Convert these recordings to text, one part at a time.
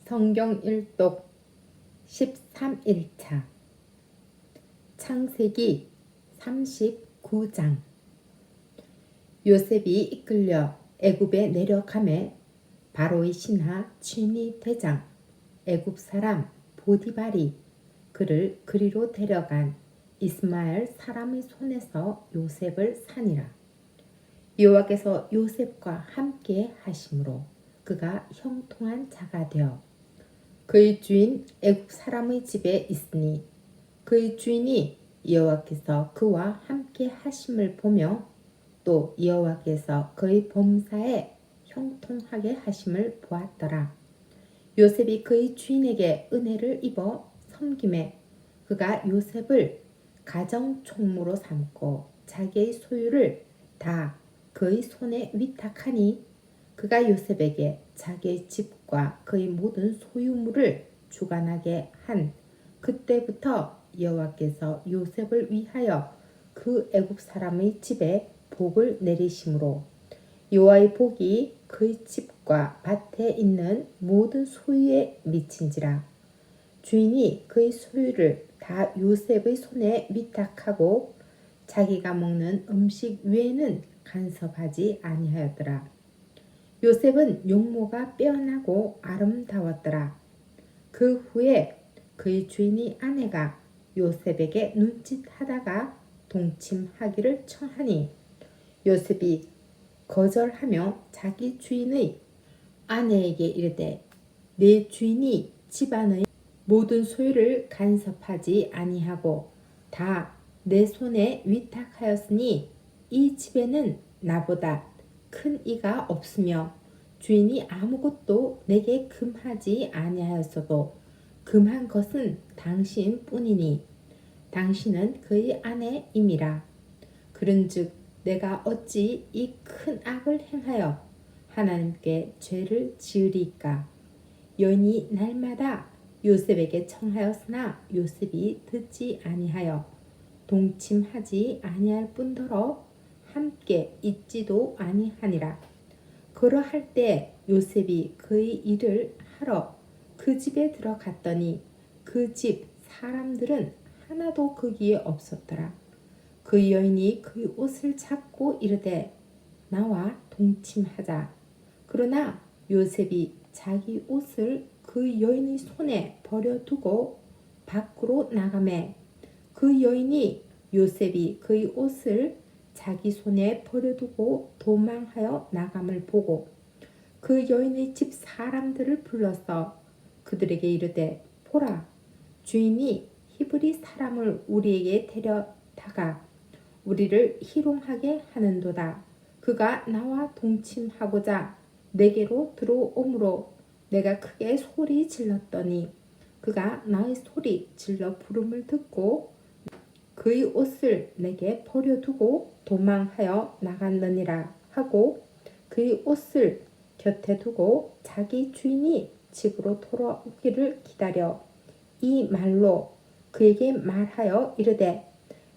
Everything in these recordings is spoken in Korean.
성경 일독 13일차 창세기 39장. 요셉이 이끌려 애굽에 내려가매 바로의 신하 취니 대장 애굽 사람 보디발이 그를 그리로 데려간 이스마엘 사람의 손에서 요셉을 산이라. 여호와께서 요셉과 함께 하심으로 그가 형통한 자가 되어 그의 주인 애굽 사람의 집에 있으니 그의 주인이 여호와께서 그와 함께 하심을 보며 또 여호와께서 그의 범사에 형통하게 하심을 보았더라. 요셉이 그의 주인에게 은혜를 입어 섬김에 그가 요셉을 가정 총무로 삼고 자기의 소유를 다 그의 손에 위탁하니 그가 요셉에게 자기의 집과 그의 모든 소유물을 주관하게 한 그때부터 여호와께서 요셉을 위하여 그 애굽 사람의 집에 복을 내리심으로 여호와의 복이 그의 집과 밭에 있는 모든 소유에 미친지라. 주인이 그의 소유를 다 요셉의 손에 위탁하고 자기가 먹는 음식 외에는 간섭하지 아니하였더라. 요셉은 용모가 빼어나고 아름다웠더라. 그 후에 그의 주인의 아내가 요셉에게 눈짓하다가 동침하기를 청하니 요셉이 거절하며 자기 주인의 아내에게 이르되 내 주인이 집안의 모든 소유를 간섭하지 아니하고 다 내 손에 위탁하였으니 이 집에는 나보다 큰 이가 없으며 주인이 아무것도 내게 금하지 아니하였어도 금한 것은 당신뿐이니 당신은 그의 아내임이라. 그런즉 내가 어찌 이 큰 악을 행하여 하나님께 죄를 지으리까. 여인이 날마다 요셉에게 청하였으나 요셉이 듣지 아니하여 동침하지 아니할 뿐더러 함께 있지도 아니하니라. 그러할 때 요셉이 그의 일을 하러 그 집에 들어갔더니 그 집 사람들은 하나도 거기에 없었더라. 그 여인이 그의 옷을 잡고 이르되 나와 동침하자. 그러나 요셉이 자기 옷을 그 여인의 손에 버려두고 밖으로 나가매 그 여인이 요셉이 그의 옷을 자기 손에 버려두고 도망하여 나감을 보고 그 여인의 집 사람들을 불러서 그들에게 이르되 보라, 주인이 히브리 사람을 우리에게 데려다가 우리를 희롱하게 하는도다. 그가 나와 동침하고자 내게로 들어오므로 내가 크게 소리 질렀더니 그가 나의 소리 질러 부름을 듣고 그의 옷을 내게 버려두고 도망하여 나갔느니라 하고 그의 옷을 곁에 두고 자기 주인이 집으로 돌아오기를 기다려 이 말로 그에게 말하여 이르되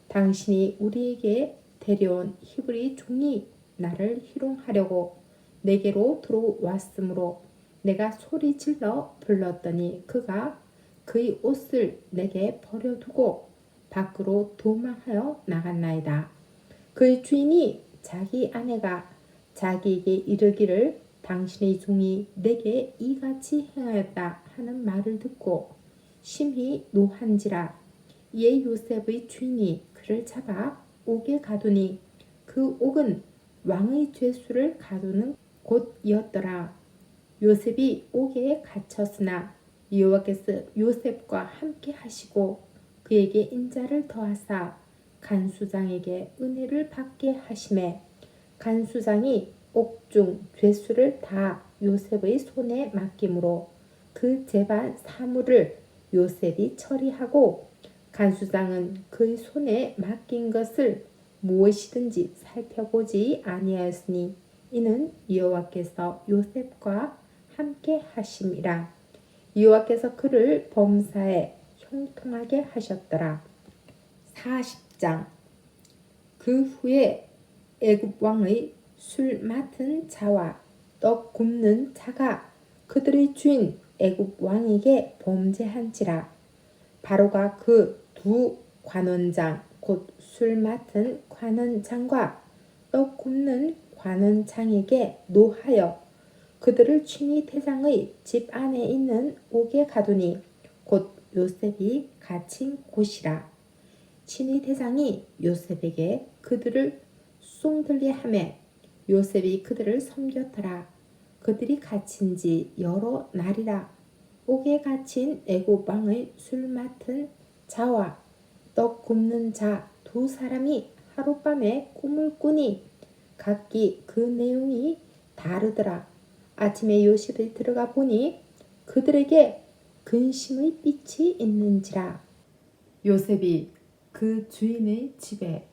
당신이 우리에게 데려온 히브리 종이 나를 희롱하려고 내게로 들어왔으므로 내가 소리 질러 불렀더니 그가 그의 옷을 내게 버려두고 밖으로 도망하여 나갔나이다. 그의 주인이 자기 아내가 자기에게 이르기를 당신의 종이 내게 이같이 행하였다 하는 말을 듣고 심히 노한지라. 이에 요셉의 주인이 그를 잡아 옥에 가두니 그 옥은 왕의 죄수를 가두는 곳이었더라. 요셉이 옥에 갇혔으나 여호와께서 요셉과 함께 하시고 그에게 인자를 더하사 간수장에게 은혜를 받게 하심에 간수장이 옥중 죄수를 다 요셉의 손에 맡김으로 그 재반 사물을 요셉이 처리하고 간수장은 그의 손에 맡긴 것을 무엇이든지 살펴보지 아니하였으니 이는 여호와께서 요셉과 함께 하심이라. 여호와께서 그를 범사에 형통하게 하셨더라. 40장. 그 후에 애굽 왕의 술 맡은 자와 떡 굽는 자가 그들의 주인 애굽 왕에게 범죄한지라. 바로가 그 두 관원장 곧 술 맡은 관원장과 떡 굽는 관원장에게 노하여 그들을 친위 대장의 집 안에 있는 옥에 가두니 곧 요셉이 갇힌 곳이라. 친위 대장이 요셉에게 그들을 송들게 하매 요셉이 그들을 섬겼더라. 그들이 갇힌 지 여러 날이라. 옥에 갇힌 애굽 왕의 술 맡은 자와 떡 굽는 자 두 사람이 하룻밤에 꿈을 꾸니 각기 그 내용이 다르더라. 아침에 요셉이 들어가 보니 그들에게 근심의 빛이 있는지라. 요셉이 그 주인의 집에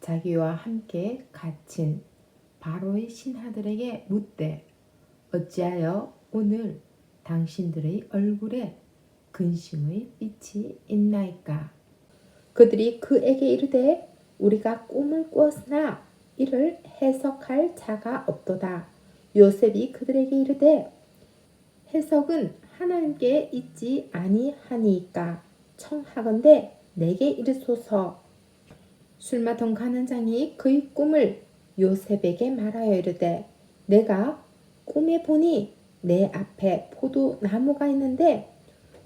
자기와 함께 갇힌 바로의 신하들에게 묻되 어찌하여 오늘 당신들의 얼굴에 근심의 빛이 있나이까? 그들이 그에게 이르되 우리가 꿈을 꾸었으나 이를 해석할 자가 없도다. 요셉이 그들에게 이르되 해석은 하나님께 있지 아니하니까 청하건대 내게 이르소서. 술 맡은 관원장이 그의 꿈을 요셉에게 말하여 이르되 내가 꿈에 보니 내 앞에 포도나무가 있는데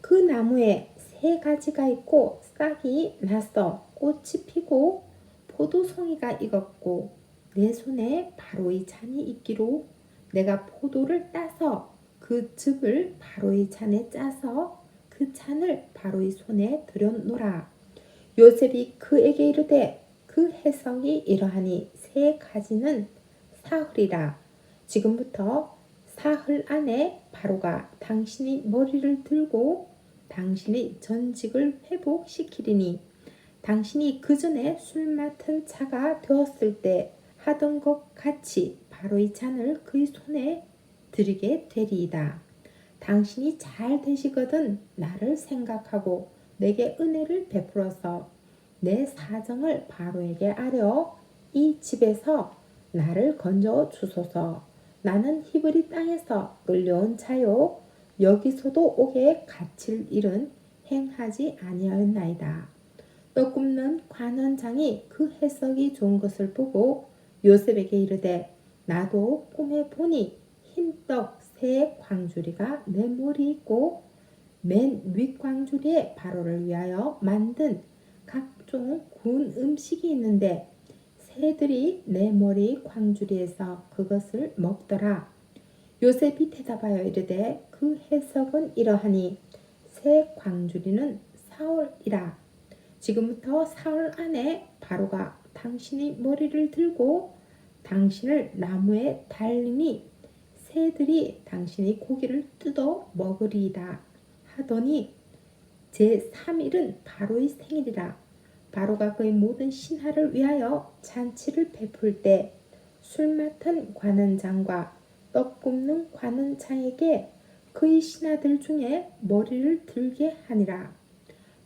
그 나무에 세 가지가 있고 싹이 나서 꽃이 피고 포도송이가 익었고 내 손에 바로의 잔이 있기로 내가 포도를 따서 그 즙을 바로의 잔에 짜서 그 잔을 바로의 손에 들여놓으라. 요셉이 그에게 이르되 그 해석이 이러하니 세 가지는 사흘이라. 지금부터 사흘 안에 바로가 당신의 머리를 들고 당신의 전직을 회복시키리니 당신이 그 전에 술 맡은 자가 되었을 때 하던 것 같이 바로의 잔을 그의 손에 드리게 되리이다. 당신이 잘 되시거든 나를 생각하고 내게 은혜를 베풀어서 내 사정을 바로에게 아뢰어 이 집에서 나를 건져 주소서. 나는 히브리 땅에서 끌려온 자요 여기서도 옥에 갇힐 일은 행하지 아니하였나이다. 떡 굽는 관원장이 그 해석이 좋은 것을 보고 요셉에게 이르되 나도 꿈에 보니 흰떡 세 광주리가 내 머리에 있고 맨 윗광주리에 바로를 위하여 만든 각종 구운 음식이 있는데 새들이 내 머리 광주리에서 그것을 먹더라. 요셉이 대답하여 이르되 그 해석은 이러하니 새 광주리는 사흘이라. 지금부터 사흘 안에 바로가 당신의 머리를 들고 당신을 나무에 달리니 새들이 당신의 고기를 뜯어 먹으리이다 하더니 제3일은 바로의 생일이라. 바로가 그의 모든 신하를 위하여 잔치를 베풀 때 술 맡은 관원장과 떡 굽는 관원장에게 그의 신하들 중에 머리를 들게 하니라.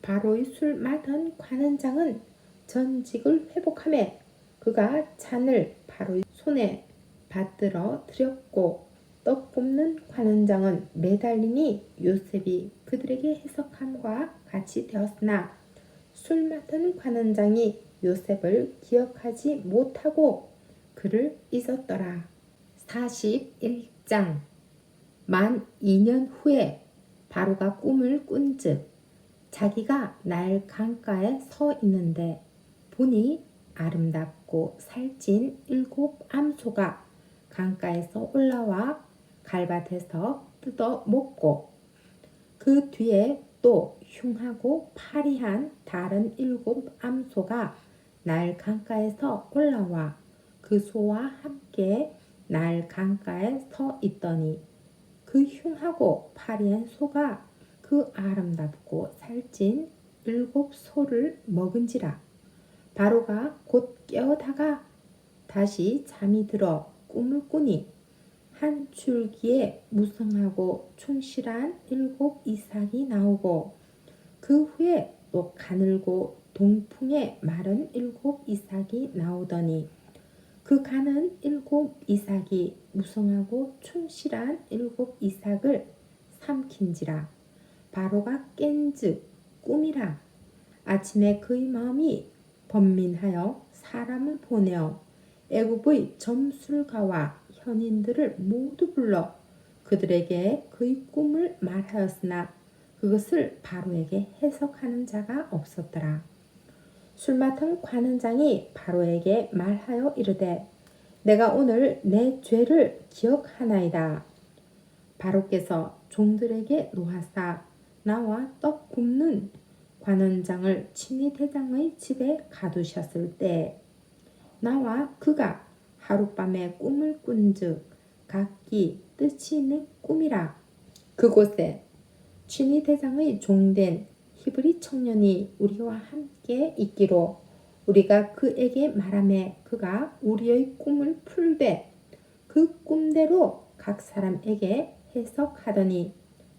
바로의 술 맡은 관원장은 전직을 회복하매 그가 잔을 바로의 손에 받들어 드렸고 떡 굽는 관원장은 매달리니 요셉이 그들에게 해석함과 같이 되었으나 술 맡은 관원장이 요셉을 기억하지 못하고 그를 잊었더라. 41장 만 2년 후에 바로가 꿈을 꾼즉 자기가 나일 강가에 서 있는데 보니 아름답고 살찐 7 암소가 강가에서 올라와 갈밭에서 뜯어 먹고 그 뒤에 또 흉하고 파리한 다른 7 암소가 나일 강가에서 올라와 그 소와 함께 나일 강가에 서 있더니 그 흉하고 파리한 소가 그 아름답고 살찐 7 소를 먹은지라. 바로가 곧 깨어다가 다시 잠이 들어 꿈을 꾸니 한 줄기에 무성하고 춘실한 7 이삭이 나오고 그 후에 또 가늘고 동풍에 마른 7 이삭이 나오더니 그 가는 7 이삭이 무성하고 충실한 7 이삭을 삼킨지라. 바로가 깬즉 꿈이라. 아침에 그의 마음이 번민하여 사람을 보내어 애굽의 점술가와 현인들을 모두 불러 그들에게 그의 꿈을 말하였으나 그것을 바로에게 해석하는 자가 없었더라. 술 맡은 관원장이 바로에게 말하여 이르되 내가 오늘 내 죄를 기억하나이다. 바로께서 종들에게 노하사 나와 떡 굽는 관원장을 친위 대장의 집에 가두셨을 때 나와 그가 하룻밤에 꿈을 꾼즉 각기 뜻이 있는 꿈이라. 그곳에 친위 대장의 종된 히브리 청년이 우리와 함께 있기로 우리가 그에게 말하매 그가 우리의 꿈을 풀되 그 꿈대로 각 사람에게 해석하더니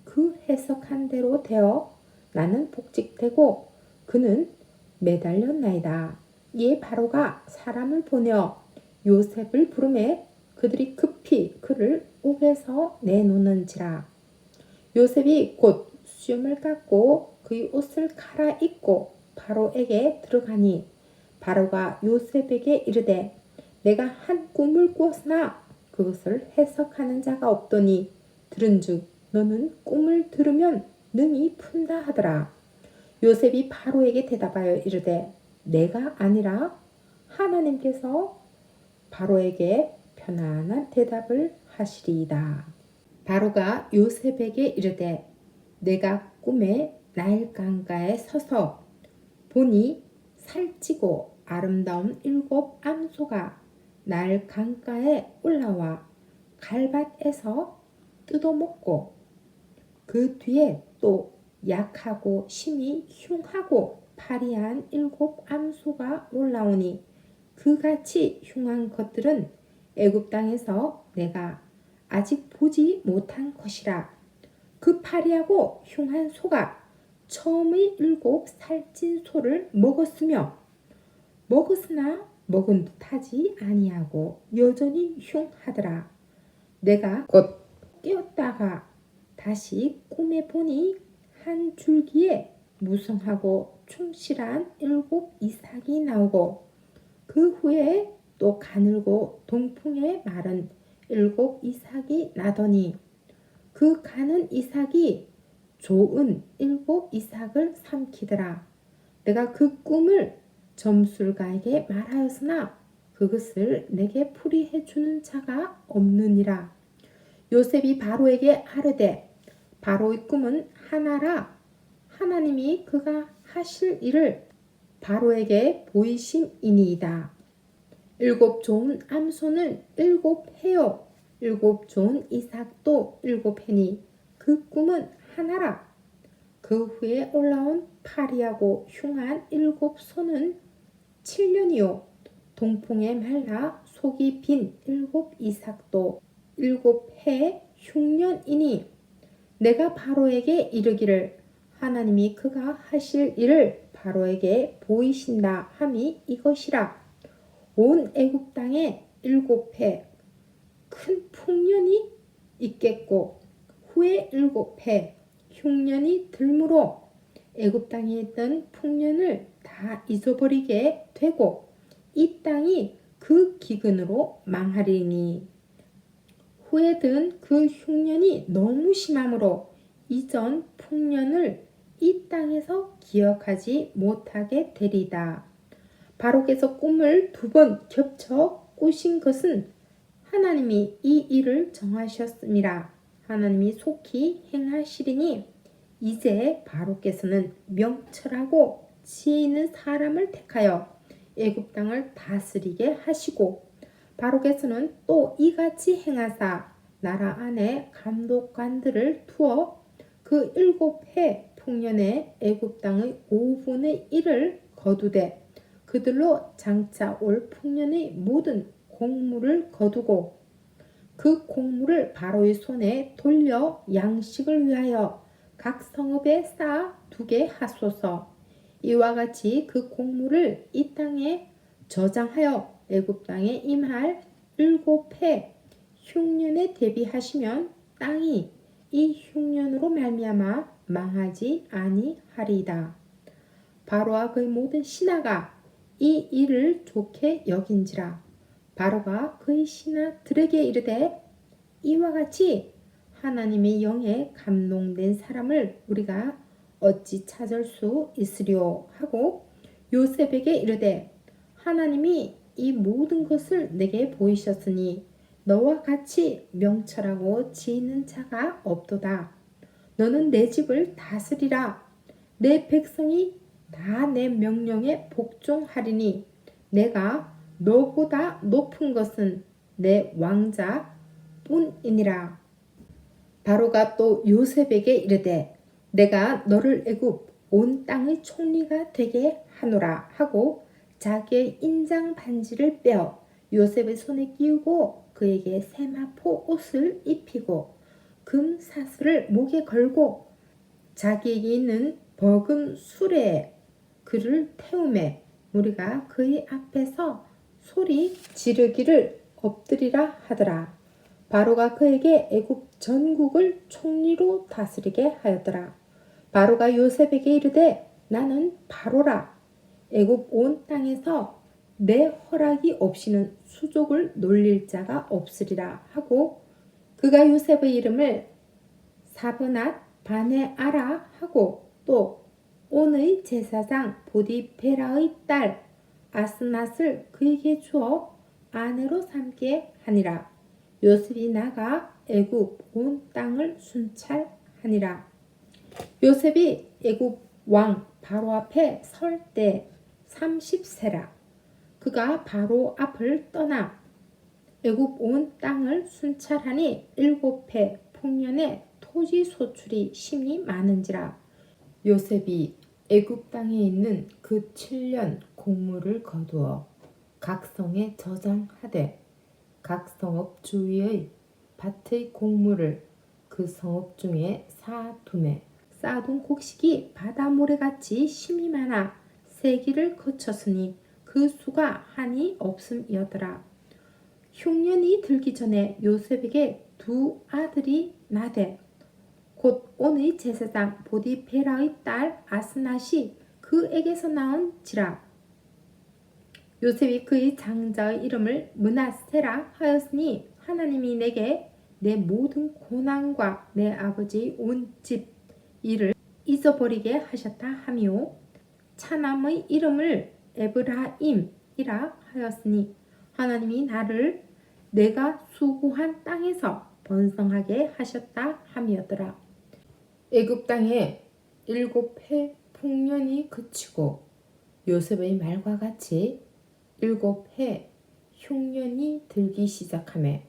그 해석한 대로 되어 나는 복직되고 그는 매달렸나이다. 이에 바로가 사람을 보내어 요셉을 부르매 그들이 급히 그를 옥에서 내놓는지라. 요셉이 곧 수염을 깎고 그의 옷을 갈아입고 바로에게 들어가니 바로가 요셉에게 이르되 내가 한 꿈을 꾸었으나 그것을 해석하는 자가 없더니 들은즉 너는 꿈을 들으면 능히 푼다 하더라. 요셉이 바로에게 대답하여 이르되 내가 아니라 하나님께서 바로에게 편안한 대답을 하시리이다. 바로가 요셉에게 이르되 내가 꿈에 나일 강가에 서서 보니 살찌고 아름다운 7 암소가 나일 강가에 올라와 갈밭에서 뜯어먹고 그 뒤에 또 약하고 심히 흉하고 파리한 7 암소가 올라오니 그같이 흉한 것들은 애굽 땅에서 내가 아직 보지 못한 것이라. 그 파리하고 흉한 소가 처음의 7 살찐 소를 먹었으며 먹었으나 먹은 듯하지 아니하고 여전히 흉하더라. 내가 곧 깨었다가 다시 꿈에 보니 한 줄기에 무성하고 충실한 7 이삭이 나오고 그 후에 또 가늘고 동풍에 마른 7 이삭이 나더니 그 가는 이삭이 좋은 7 이삭을 삼키더라. 내가 그 꿈을 점술가에게 말하였으나 그것을 내게 풀이해 주는 자가 없느니라. 요셉이 바로에게 아뢰되 바로의 꿈은 하나라. 하나님이 그가 하실 일을 바로에게 보이심이니이다. 7 좋은 암소는 7 해요. 7 좋은 이삭도 7 해니 그 꿈은 하나라. 그 후에 올라온 파리하고 흉한 7 소는 7년이요. 동풍에 말라 속이 빈 7 이삭도 7 해 흉년이니 내가 바로에게 이르기를 하나님이 그가 하실 일을 바로에게 보이신다 함이 이것이라. 온 애굽 땅에 7 해 큰 풍년이 있겠고 후에 7 해 흉년이 들므로 애굽 땅에 있던 풍년을 다 잊어버리게 되고 이 땅이 그 기근으로 망하리니 후에 든 그 흉년이 너무 심함으로 이전 풍년을 이 땅에서 기억하지 못하게 되리다. 바로께서 꿈을 2번 겹쳐 꾸신 것은 하나님이 이 일을 정하셨음이라. 하나님이 속히 행하시리니 이제 바로께서는 명철하고 지혜 있는 사람을 택하여 애굽 땅을 다스리게 하시고 바로께서는 또 이같이 행하사 나라 안에 감독관들을 두어 그 7 해 풍년에 애굽 땅의 5분의 1을 거두되 그들로 장차 올 풍년의 모든 곡물을 거두고 그 곡물을 바로의 손에 돌려 양식을 위하여 각 성읍에 쌓아 두게 하소서. 이와 같이 그 곡물을 이 땅에 저장하여 애굽 땅에 임할 7 해 흉년에 대비하시면 땅이 이 흉년으로 말미암아 망하지 아니하리이다. 바로와 그의 모든 신하가 이 일을 좋게 여긴지라. 바로가 그의 신하들에게 이르되 이와 같이 하나님의 영에 감동된 사람을 우리가 어찌 찾을 수 있으리요 하고 요셉에게 이르되 하나님이 이 모든 것을 내게 보이셨으니 너와 같이 명철하고 지혜 있는 자가 없도다. 너는 내 집을 다스리라. 내 백성이 다 내 명령에 복종하리니 내가 너보다 높은 것은 내 왕자뿐이니라. 바로가 또 요셉에게 이르되 내가 너를 애굽 온 땅의 총리가 되게 하노라 하고 자기의 인장 반지를 빼어 요셉의 손에 끼우고 그에게 세마포 옷을 입히고 금 사슬을 목에 걸고 자기에게 있는 버금 수레에 그를 태우매 우리가 그의 앞에서 소리 지르기를 엎드리라 하더라. 바로가 그에게 애굽 전국을 총리로 다스리게 하였더라. 바로가 요셉에게 이르되 나는 바로라. 애굽 온 땅에서 내 허락이 없이는 수족을 놀릴 자가 없으리라 하고 그가 요셉의 이름을 사브낫 바네아라 하고 또 온의 제사장 보디베라의 딸 아스낫을 그에게 주어 아내로 삼게 하니라. 요셉이 나가 애굽 온 땅을 순찰하니라. 요셉이 애굽 왕 바로 앞에 설 때 30세라. 그가 바로 앞을 떠나 애굽 온 땅을 순찰하니 7해 풍년에 토지 소출이 심히 많은지라. 요셉이 애굽 땅에 있는 그 7년 곡물을 거두어 각 성에 저장하되 각 성읍 주위의 밭의 곡물을 그 성읍 중에 쌓아두매 쌓아둔 곡식이 바다 모래같이 심이 많아 세기를 거쳤으니 그 수가 한이 없음이었더라. 흉년이 들기 전에 요셉에게 두 아들이 나되 곧 온의 제사장 보디베라의 딸 아스낫이 그에게서 낳은지라. 요셉이 그의 장자의 이름을 므낫세라 하였으니 하나님이 내게 내 모든 고난과 내 아버지의 온 집 일을 잊어버리게 하셨다 하며 차남의 이름을 에브라임이라 하였으니 하나님이 나를 내가 수고한 땅에서 번성하게 하셨다 함이었더라. 애굽 땅에 7해 풍년이 그치고 요셉의 말과 같이 7해 흉년이 들기 시작하매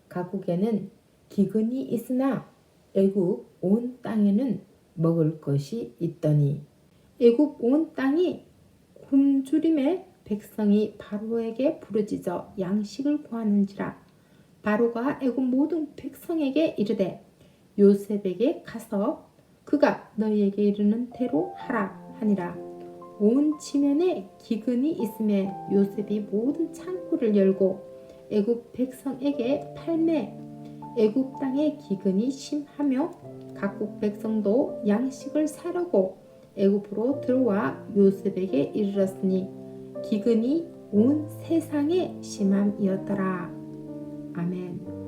각국에는 기근이 있으나 애굽 온 땅에는 먹을 것이 있더니 애굽 온 땅이 굶주림에 백성이 바로에게 부르짖어 양식을 구하는지라. 바로가 애굽 모든 백성에게 이르되 요셉에게 가서 그가 너희에게 이르는 대로 하라 하니라. 온 지면에 기근이 있음에 요셉이 모든 창고를 열고 애굽 백성에게 팔매 애굽 땅에 기근이 심하며 각국 백성도 양식을 사려고 애굽으로 들어와 요셉에게 이르렀으니 기근이 온 세상에 심함이었더라. 아멘.